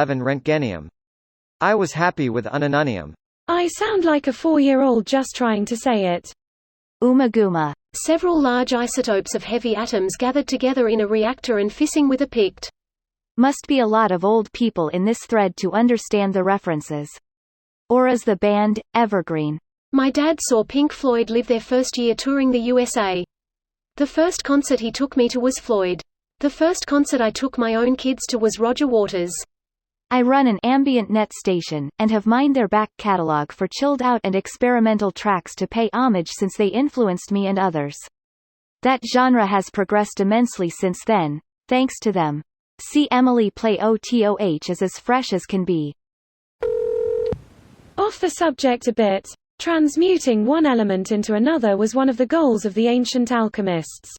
11 Röntgenium. I was happy with unununium. I sound like a 4-year-old just trying to say it. Umaguma. Several large isotopes of heavy atoms gathered together in a reactor and fissing with a pict. Must be a lot of old people in this thread to understand the references. Or as the band, Evergreen. My dad saw Pink Floyd live their first year touring the USA. The first concert he took me to was Floyd. The first concert I took my own kids to was Roger Waters. I run an ambient net station, and have mined their back catalog for chilled out and experimental tracks to pay homage since they influenced me and others. That genre has progressed immensely since then, thanks to them. See Emily play OTOH is as fresh as can be. Off the subject a bit, transmuting one element into another was one of the goals of the ancient alchemists.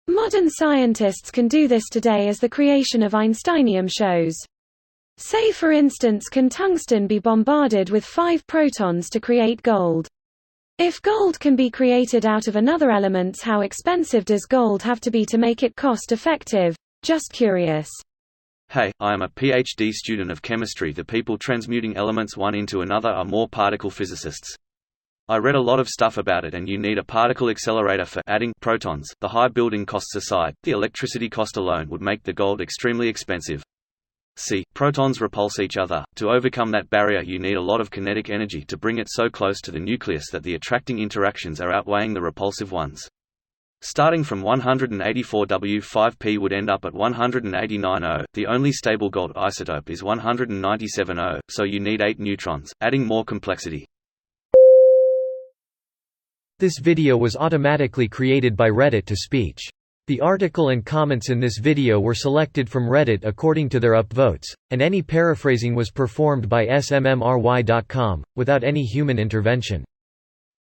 Modern scientists can do this today, as the creation of einsteinium shows. Say for instance, can tungsten be bombarded with 5 protons to create gold? If gold can be created out of another element, how expensive does gold have to be to make it cost-effective? Just curious. Hey, I am a PhD student of chemistry. The people transmuting elements one into another are more particle physicists. I read a lot of stuff about it, and you need a particle accelerator for adding protons. The high building costs aside, the electricity cost alone would make the gold extremely expensive. See, protons repulse each other. To overcome that barrier, you need a lot of kinetic energy to bring it so close to the nucleus that the attracting interactions are outweighing the repulsive ones. Starting from 184 W5P would end up at 189O. The only stable gold isotope is 197O, so you need 8 neutrons, adding more complexity. This video was automatically created by Reddit to speech. The article and comments in this video were selected from Reddit according to their upvotes, and any paraphrasing was performed by smmry.com, without any human intervention.